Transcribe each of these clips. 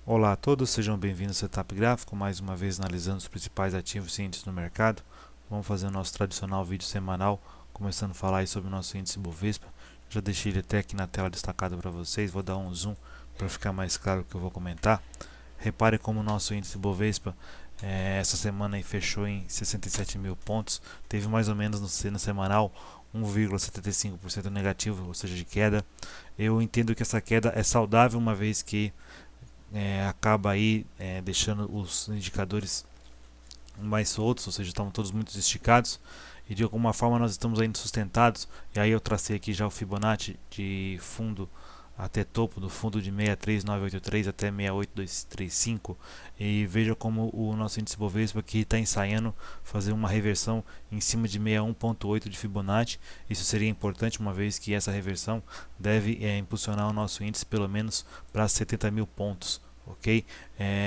Olá a todos, sejam bem-vindos ao Setup Gráfico, mais uma vez analisando os principais ativos e índices no mercado. Vamos fazer o nosso tradicional vídeo semanal, começando a falar aí sobre o nosso índice Bovespa. Já deixei ele até aqui na tela destacado para vocês, vou dar um zoom para ficar mais claro o que eu vou comentar. Repare como o nosso índice Bovespa essa semana aí fechou em 67 mil pontos, teve mais ou menos no semanal 1,75% negativo, ou seja, de queda. Eu entendo que essa queda é saudável, uma vez que acaba aí deixando os indicadores mais soltos, ou seja, estão todos muito esticados e de alguma forma nós estamos ainda sustentados. E aí eu tracei aqui já o Fibonacci de fundo até topo do fundo de 63983 até 68235, e veja como o nosso índice Bovespa aqui está ensaiando fazer uma reversão em cima de 61.8 de Fibonacci. Isso seria importante, uma vez que essa reversão deve impulsionar o nosso índice pelo menos para 70 mil pontos. Ok?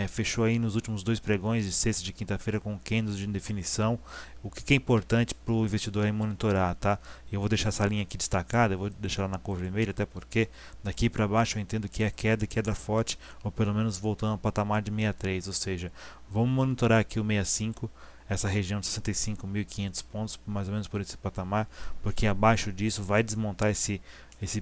Fechou aí nos últimos dois pregões de sexta e de quinta-feira com candles de indefinição. O que é importante para o investidor é monitorar, tá? Eu vou deixar essa linha aqui destacada, eu vou deixar ela na cor vermelha, até porque daqui para baixo eu entendo que é queda forte, ou pelo menos voltando ao patamar de 63, ou seja, vamos monitorar aqui o 65, essa região de 65.500 pontos, mais ou menos por esse patamar, porque abaixo disso vai desmontar esse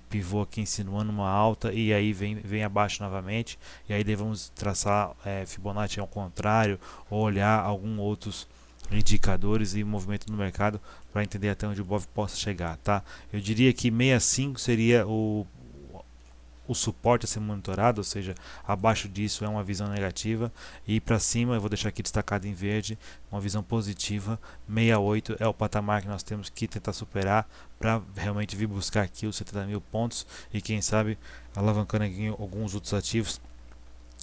pivô aqui insinuando uma alta, e aí vem abaixo novamente, e aí devemos traçar Fibonacci ao contrário, ou olhar alguns outros indicadores e movimento no mercado para entender até onde o BOV possa chegar, tá? Eu diria que 65 seria o suporte a ser monitorado, ou seja, abaixo disso é uma visão negativa, e para cima eu vou deixar aqui destacado em verde uma visão positiva. 68 é o patamar que nós temos que tentar superar para realmente vir buscar aqui os 70 mil pontos, e quem sabe alavancando aqui alguns outros ativos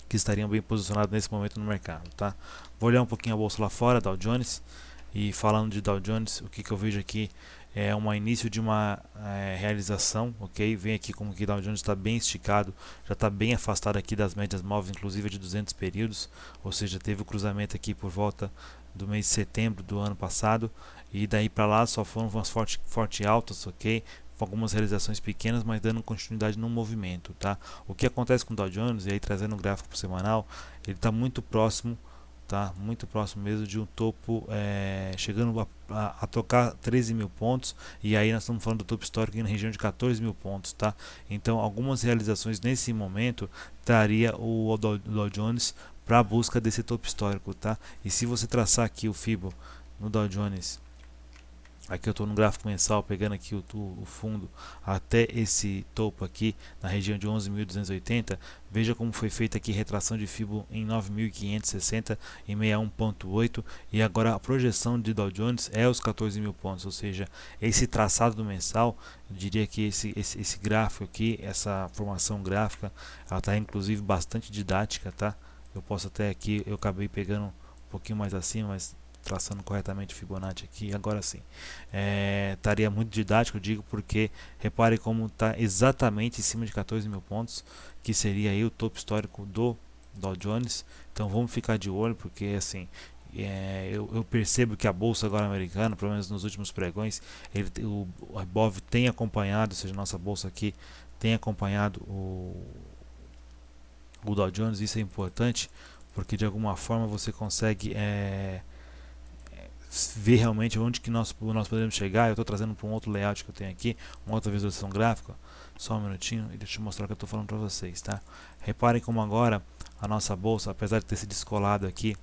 que estariam bem posicionados nesse momento no mercado, tá? Vou olhar um pouquinho a bolsa lá fora, Dow Jones, e falando de Dow Jones, o que eu vejo aqui é um início de uma realização, ok? Vem aqui como que Dow Jones está bem esticado, já está bem afastado aqui das médias móveis, inclusive de 200 períodos, ou seja, teve o cruzamento aqui por volta do mês de setembro do ano passado, e daí para lá só foram umas forte altas, ok? Com algumas realizações pequenas, mas dando continuidade no movimento, tá? O que acontece com o Dow Jones, e aí trazendo o gráfico pro semanal, ele está muito próximo, tá? Muito próximo mesmo de um topo, chegando a tocar 13 mil pontos, e aí nós estamos falando do topo histórico na região de 14 mil pontos, tá? Então algumas realizações nesse momento traria o Dow Jones para a busca desse topo histórico, tá? E se você traçar aqui o Fibo no Dow Jones, aqui eu estou no gráfico mensal, pegando aqui o fundo até esse topo aqui na região de 11.280, veja como foi feita aqui retração de Fibo em 9.560 em 61.8, e agora a projeção de Dow Jones é os 14 mil pontos, ou seja, esse traçado do mensal, eu diria que esse gráfico aqui, essa formação gráfica, ela está inclusive bastante didática, tá? Eu posso até aqui, eu acabei pegando um pouquinho mais acima, mas traçando corretamente o Fibonacci aqui, agora sim. Estaria muito didático, digo, porque repare como está exatamente em cima de 14 mil pontos, que seria aí o topo histórico do Dow Jones. Então vamos ficar de olho, porque assim, eu percebo que a bolsa agora americana, pelo menos nos últimos pregões, o Ibov tem acompanhado, ou seja, nossa bolsa aqui tem acompanhado o Dow Jones. Isso é importante, porque de alguma forma você consegue ver realmente onde que nós podemos chegar. Eu estou trazendo para um outro layout que eu tenho aqui, uma outra visualização gráfica, só um minutinho, e deixa eu mostrar o que eu estou falando para vocês, tá? Reparem como agora a nossa bolsa, apesar de ter se descolado aqui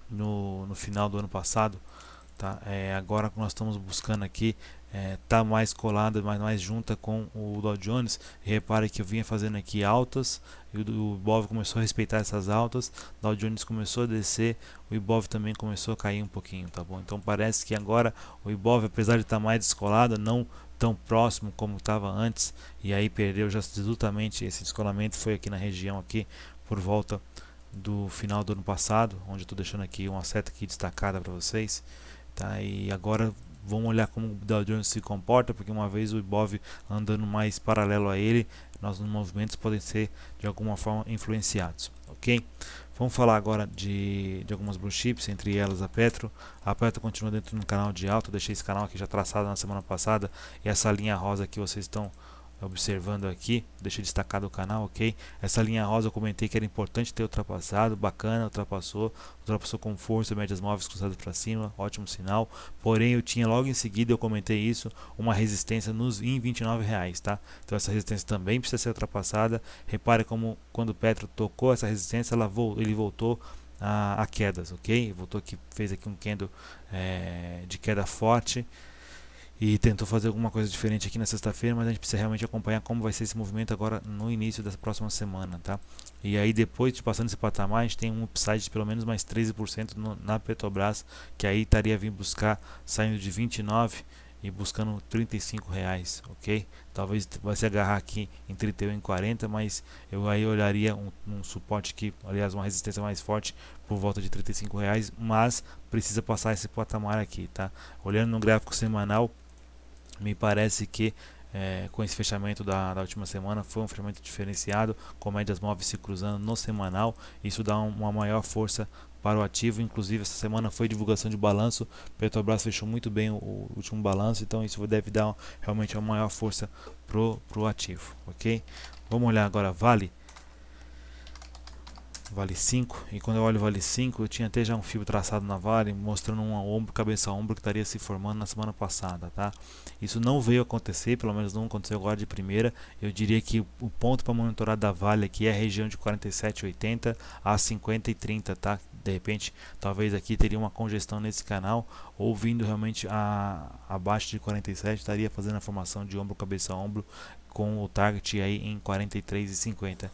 no final do ano passado, tá? Agora que nós estamos buscando aqui, tá mais colada, mais junta com o Dow Jones. E repare que eu vinha fazendo aqui altas, e o Ibov começou a respeitar essas altas, o Dow Jones começou a descer, o Ibov também começou a cair um pouquinho, tá bom? Então parece que agora o Ibov, apesar de estar mais descolado, não tão próximo como estava antes, e aí perdeu já absolutamente. Esse descolamento foi aqui na região aqui por volta do final do ano passado, onde eu estou deixando aqui uma seta aqui destacada para vocês, tá? E agora vamos olhar como o Dow Jones se comporta, porque uma vez o Ibov andando mais paralelo a ele, nossos movimentos podem ser de alguma forma influenciados, ok? Vamos falar agora de algumas blue chips, entre elas a Petro. A Petro continua dentro do canal de alta, eu deixei esse canal aqui já traçado na semana passada, e essa linha rosa que vocês estão observando aqui, deixa destacado o canal, ok? Essa linha rosa eu comentei que era importante ter ultrapassado, bacana, ultrapassou com força, médias móveis cruzadas para cima, ótimo sinal. Porém eu tinha logo em seguida, eu comentei isso, uma resistência em R$29, tá? Então essa resistência também precisa ser ultrapassada. Repare como quando o Petro tocou essa resistência, ele voltou a quedas, ok? Voltou aqui, fez aqui um candle de queda forte e tentou fazer alguma coisa diferente aqui na sexta-feira, mas a gente precisa realmente acompanhar como vai ser esse movimento agora no início da próxima semana, tá? E aí depois de passando esse patamar, a gente tem um upside de pelo menos mais 13% na Petrobras, que aí estaria vindo buscar, saindo de 29 e buscando R$35, ok? Talvez vai se agarrar aqui em 31 e 40, mas eu aí olharia um suporte que, aliás, uma resistência mais forte por volta de R$35, mas precisa passar esse patamar aqui, tá? Olhando no gráfico semanal, me parece que com esse fechamento da última semana foi um fechamento diferenciado, com médias móveis se cruzando no semanal. Isso dá uma maior força para o ativo. Inclusive essa semana foi divulgação de balanço, Petrobras fechou muito bem o último balanço, então isso deve dar realmente uma maior força pro ativo, ok? Vamos olhar agora Vale 5, e quando eu olho Vale 5, eu tinha até já um fio traçado na Vale, mostrando um ombro, cabeça a ombro que estaria se formando na semana passada, tá? Isso não veio acontecer, pelo menos não aconteceu agora de primeira. Eu diria que o ponto para monitorar da Vale aqui é a região de 47,80 a 50,30, tá? De repente, talvez aqui teria uma congestão nesse canal, ou vindo realmente abaixo de 47, estaria fazendo a formação de ombro, cabeça a ombro, com o target aí em R$43,50,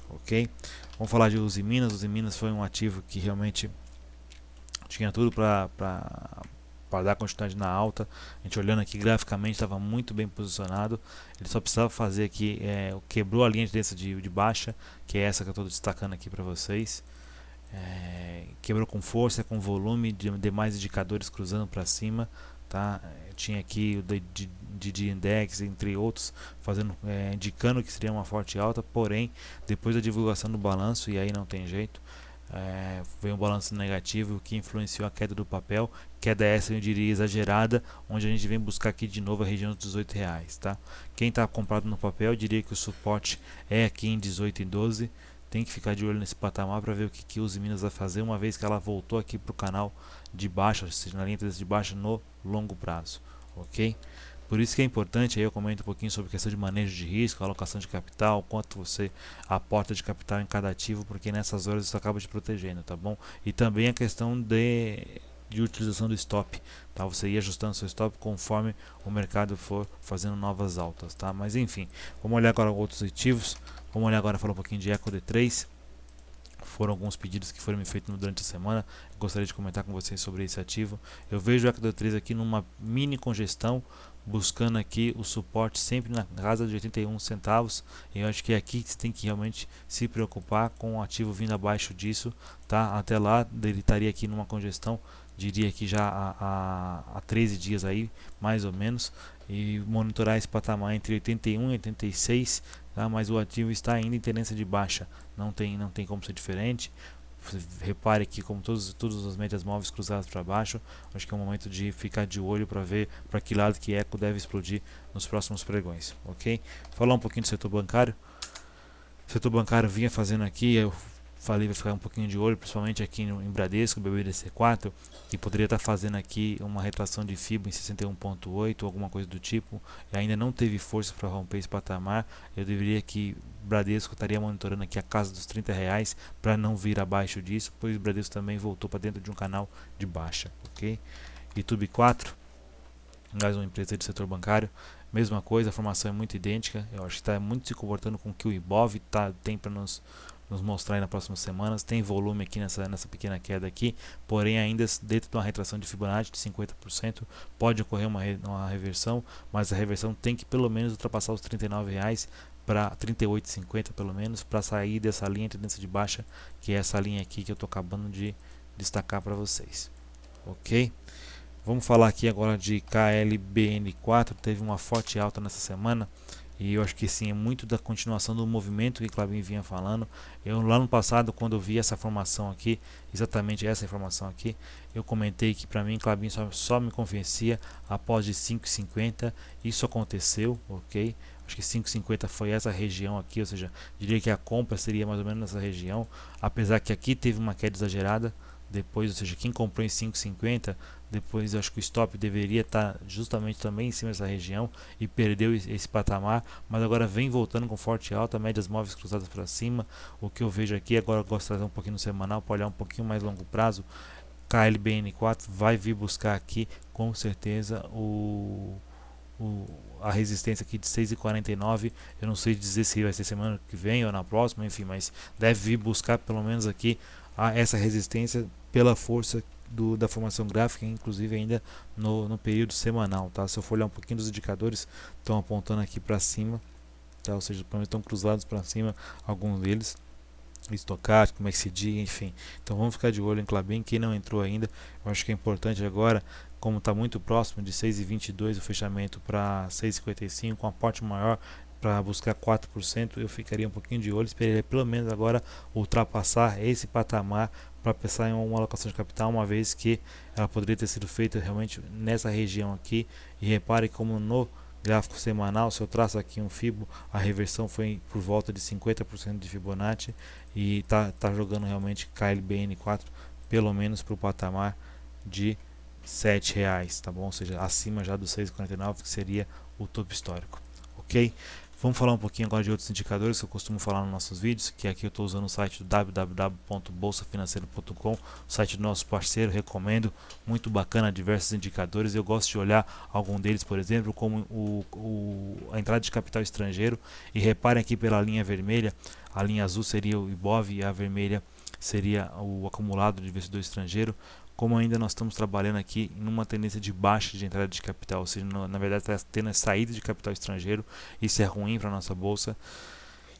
ok? Vamos falar de Usiminas. Usiminas foi um ativo que realmente tinha tudo para dar continuidade na alta. A gente olhando aqui graficamente estava muito bem posicionado. Ele só precisava fazer aqui, quebrou a linha de tendência de baixa, que é essa que eu estou destacando aqui para vocês. Quebrou com força, com volume, demais indicadores cruzando para cima, tá? Tinha aqui o de index, entre outros, indicando que seria uma forte alta. Porém, depois da divulgação do balanço, e aí não tem jeito, veio um balanço negativo que influenciou a queda do papel. Queda essa eu diria exagerada, onde a gente vem buscar aqui de novo a região dos R$18, tá? Quem está comprado no papel, eu diria que o suporte é aqui em 18,12. Tem que ficar de olho nesse patamar para ver o que o Usiminas vai fazer, uma vez que ela voltou aqui para o canal de baixa, ou seja, na linha de baixa no longo prazo, ok? Por isso que é importante, aí eu comento um pouquinho sobre questão de manejo de risco, alocação de capital, quanto você aporta de capital em cada ativo, porque nessas horas isso acaba te protegendo, tá bom? E também a questão de utilização do stop, tá? Você ir ajustando seu stop conforme o mercado for fazendo novas altas, tá? Mas enfim, vamos olhar agora outros ativos. Vamos olhar agora, falar um pouquinho de Eco D3. Foram alguns pedidos que foram me feitos durante a semana. Gostaria de comentar com vocês sobre esse ativo. Eu vejo o Eco D3 aqui numa mini congestão, buscando aqui o suporte sempre na casa de 81 centavos. E eu acho que é aqui que você tem que realmente se preocupar com o ativo vindo abaixo disso, tá? Até lá ele estaria aqui numa congestão, diria que já há 13 dias aí, mais ou menos, e monitorar esse patamar entre 81 e 86, tá? Mas o ativo está ainda em tendência de baixa, não tem como ser diferente. Repare aqui como todas as médias móveis cruzadas para baixo. Acho que é o momento de ficar de olho para ver para que lado que Eco deve explodir nos próximos pregões, ok? Falar um pouquinho do setor bancário. O setor bancário vinha fazendo aqui, eu falei, vai ficar um pouquinho de olho, principalmente aqui em Bradesco, BBDC4, que poderia estar fazendo aqui uma retração de FIBO em 61,8, alguma coisa do tipo, e ainda não teve força para romper esse patamar. Eu deveria que Bradesco estaria monitorando aqui a casa dos R$30 para não vir abaixo disso, pois o Bradesco também voltou para dentro de um canal de baixa, ok? YouTube 4, mais uma empresa do setor bancário, mesma coisa, a formação é muito idêntica. Eu acho que está muito se comportando com o que o Ibov tem para nos mostrar aí nas próximas semanas. Tem volume aqui nessa pequena queda aqui, porém ainda dentro de uma retração de Fibonacci de 50%, pode ocorrer uma reversão, mas a reversão tem que pelo menos ultrapassar os R$39 para 38,50 pelo menos, para sair dessa linha de tendência de baixa, que é essa linha aqui que eu estou acabando de destacar para vocês, ok? Vamos falar aqui agora de KLBN4, teve uma forte alta nessa semana. E eu acho que sim, é muito da continuação do movimento que Klabin vinha falando. Eu lá no passado, quando eu vi essa formação aqui, exatamente essa informação aqui, eu comentei que para mim Klabin só me convencia após de 5,50. Isso aconteceu, ok? acho que 5,50 foi essa região aqui, ou seja, diria que a compra seria mais ou menos nessa região, apesar que aqui teve uma queda exagerada depois, ou seja, quem comprou em 5,50, depois eu acho que o stop deveria estar justamente também em cima dessa região e perdeu esse patamar, mas agora vem voltando com forte alta, médias móveis cruzadas para cima. O que eu vejo aqui, agora eu gosto de trazer um pouquinho no semanal para olhar um pouquinho mais longo prazo. KLBN4 vai vir buscar aqui com certeza a resistência aqui de 6,49. Eu não sei dizer se vai ser semana que vem ou na próxima, enfim, mas deve vir buscar pelo menos aqui essa resistência pela força da formação gráfica, inclusive ainda no período semanal, tá? Se eu for olhar um pouquinho dos indicadores, estão apontando aqui para cima, tá? Ou seja, pelo menos estão cruzados para cima alguns deles, estocástico, MACD, enfim. Então vamos ficar de olho em Klabin. Quem não entrou ainda, eu acho que é importante agora, como está muito próximo de 6,22 o fechamento para 6,55, um aporte maior para buscar 4%, eu ficaria um pouquinho de olho, esperaria pelo menos agora ultrapassar esse patamar para pensar em uma alocação de capital, uma vez que ela poderia ter sido feita realmente nessa região aqui. E repare como no gráfico semanal, se eu traço aqui um Fibo, a reversão foi por volta de 50% de Fibonacci e tá jogando realmente KLBN4 pelo menos para o patamar de R$7, tá bom? Ou seja, acima já do 6,49, que seria o topo histórico, ok? Vamos falar um pouquinho agora de outros indicadores que eu costumo falar nos nossos vídeos, que aqui eu estou usando o site do www.bolsafinanceiro.com, o site do nosso parceiro, recomendo, muito bacana, diversos indicadores. Eu gosto de olhar algum deles, por exemplo, como a entrada de capital estrangeiro, e reparem aqui pela linha vermelha, a linha azul seria o IBOV e a vermelha seria o acumulado de investidor estrangeiro. Como ainda nós estamos trabalhando aqui em uma tendência de baixa de entrada de capital, ou seja, na verdade está tendo a saída de capital estrangeiro, isso é ruim para a nossa bolsa,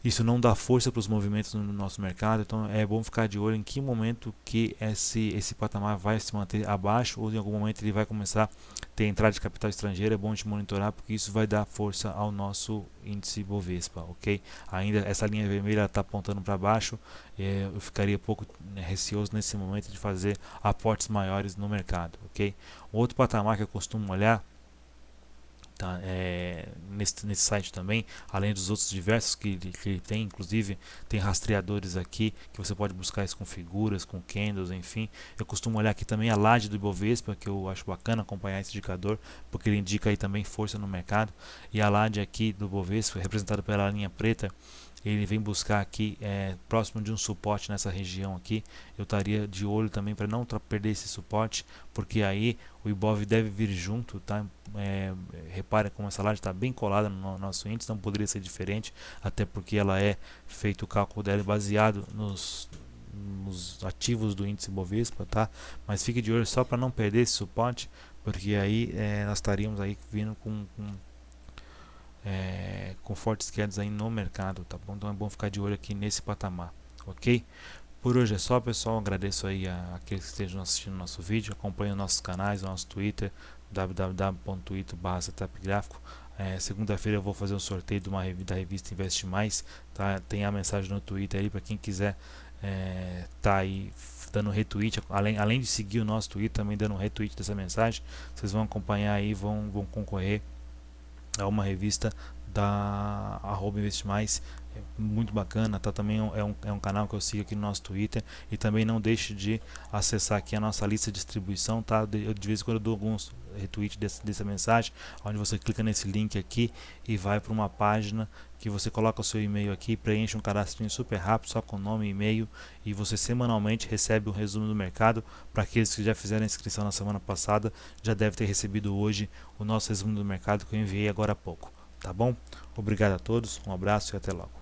isso não dá força para os movimentos no nosso mercado, então é bom ficar de olho em que momento que esse patamar vai se manter abaixo ou em algum momento ele vai começar a ter entrada de capital estrangeiro. É bom de monitorar porque isso vai dar força ao nosso índice Bovespa, ok? Ainda essa linha vermelha está apontando para baixo, eu ficaria pouco receoso nesse momento de fazer aportes maiores no mercado, ok? Outro patamar que eu costumo olhar, tá, nesse site também, além dos outros diversos que tem, inclusive tem rastreadores aqui que você pode buscar isso com figuras, com candles, enfim. Eu costumo olhar aqui também a laje do Ibovespa, que eu acho bacana acompanhar esse indicador, porque ele indica aí também força no mercado. E a laje aqui do Ibovespa, representada pela linha preta, ele vem buscar aqui próximo de um suporte nessa região aqui. Eu estaria de olho também para não perder esse suporte, porque aí o Ibov deve vir junto, tá? Repare como essa laje está bem colada no nosso índice, não poderia ser diferente, até porque ela é feito o cálculo dela baseado nos ativos do índice Bovespa, tá? Mas fique de olho só para não perder esse suporte, porque aí nós estaríamos aí vindo com fortes quedas aí no mercado, tá bom? Então é bom ficar de olho aqui nesse patamar, ok? Por hoje é só, pessoal. Agradeço aí aqueles que estejam assistindo nosso vídeo, acompanhem nossos canais, nosso Twitter, www.twitter.com/setupgráfico. Segunda-feira eu vou fazer um sorteio da revista Investe Mais, tá? Tem a mensagem no Twitter aí para quem quiser tá aí dando retweet, além de seguir o nosso Twitter, também dando retweet dessa mensagem. Vocês vão acompanhar aí, vão concorrer a uma revista da @investimais, muito bacana, tá? Também é um canal que eu sigo aqui no nosso Twitter, e também não deixe de acessar aqui a nossa lista de distribuição, tá? Eu de vez em quando eu dou alguns retweets dessa mensagem, onde você clica nesse link aqui e vai para uma página que você coloca o seu e-mail aqui, preenche um cadastrinho super rápido, só com nome e e-mail, e você semanalmente recebe um resumo do mercado. Para aqueles que já fizeram a inscrição na semana passada, já deve ter recebido hoje o nosso resumo do mercado que eu enviei agora há pouco, tá bom? Obrigado a todos, um abraço e até logo.